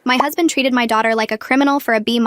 My husband treated my daughter like a criminal for a B-,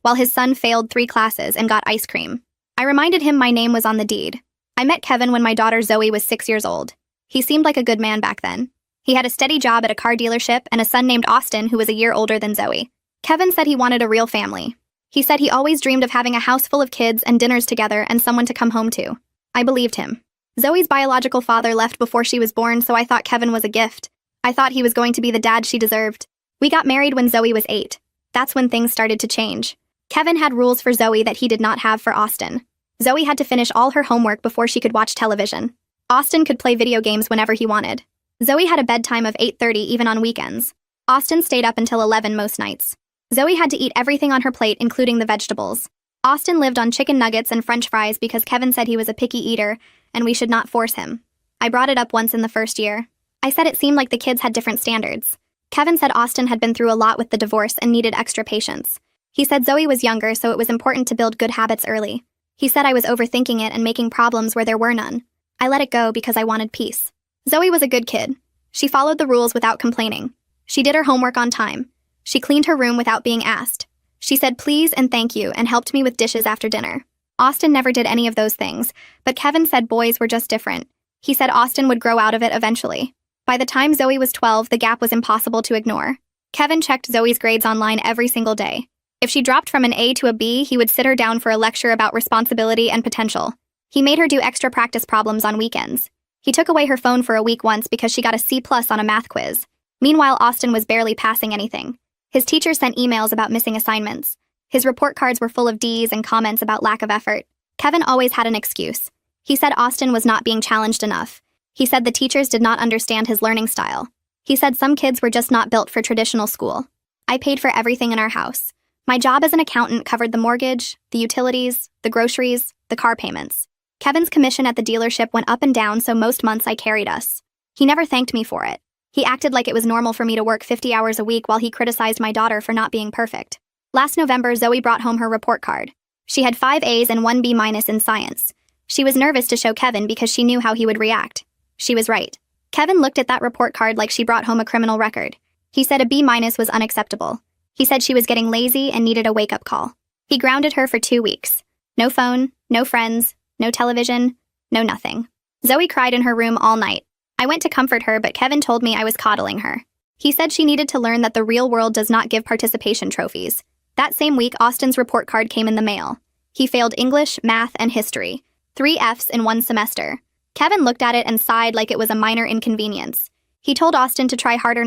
while his son failed 3 classes and got ice cream. I reminded him my name was on the deed. I met Kevin when my daughter Zoe was 6 years old. He seemed like a good man back then. He had a steady job at a car dealership and a son named Austin who was a year older than Zoe. Kevin said he wanted a real family. He said he always dreamed of having a house full of kids and dinners together and someone to come home to. I believed him. Zoe's biological father left before she was born, so I thought Kevin was a gift. I thought he was going to be the dad she deserved. We got married when Zoe was 8. That's when things started to change. Kevin had rules for Zoe that he did not have for Austin. Zoe had to finish all her homework before she could watch television. Austin could play video games whenever he wanted. Zoe had a bedtime of 8:30 even on weekends. Austin stayed up until 11 most nights. Zoe had to eat everything on her plate, including the vegetables. Austin lived on chicken nuggets and french fries because Kevin said he was a picky eater, and we should not force him. I brought it up once in the first year. I said it seemed like the kids had different standards. Kevin said Austin had been through a lot with the divorce and needed extra patience. He said Zoe was younger, so it was important to build good habits early. He said I was overthinking it and making problems where there were none. I let it go because I wanted peace. Zoe was a good kid. She followed the rules without complaining. She did her homework on time. She cleaned her room without being asked. She said please and thank you and helped me with dishes after dinner. Austin never did any of those things, but Kevin said boys were just different. He said Austin would grow out of it eventually. By the time Zoe was 12, the gap was impossible to ignore. Kevin checked Zoe's grades online every single day. If she dropped from an A to a B, he would sit her down for a lecture about responsibility and potential. He made her do extra practice problems on weekends. He took away her phone for a week once because she got a C+ on a math quiz. Meanwhile, Austin was barely passing anything. His teacher sent emails about missing assignments. His report cards were full of D's and comments about lack of effort. Kevin always had an excuse. He said Austin was not being challenged enough. He said the teachers did not understand his learning style. He said some kids were just not built for traditional school. I paid for everything in our house. My job as an accountant covered the mortgage, the utilities, the groceries, the car payments. Kevin's commission at the dealership went up and down, so most months I carried us. He never thanked me for it. He acted like it was normal for me to work 50 hours a week while he criticized my daughter for not being perfect. Last November, Zoe brought home her report card. She had 5 A's and 1 B- in science. She was nervous to show Kevin because she knew how he would react. She was right. Kevin looked at that report card like she brought home a criminal record. He said a B- was unacceptable. He said she was getting lazy and needed a wake-up call. He grounded her for 2 weeks. No phone, no friends, no television, no nothing. Zoe cried in her room all night. I went to comfort her, but Kevin told me I was coddling her. He said she needed to learn that the real world does not give participation trophies. That same week, Austin's report card came in the mail. He failed English, math, and history. 3 F's in 1 semester. Kevin looked at it and sighed like it was a minor inconvenience. He told Austin to try harder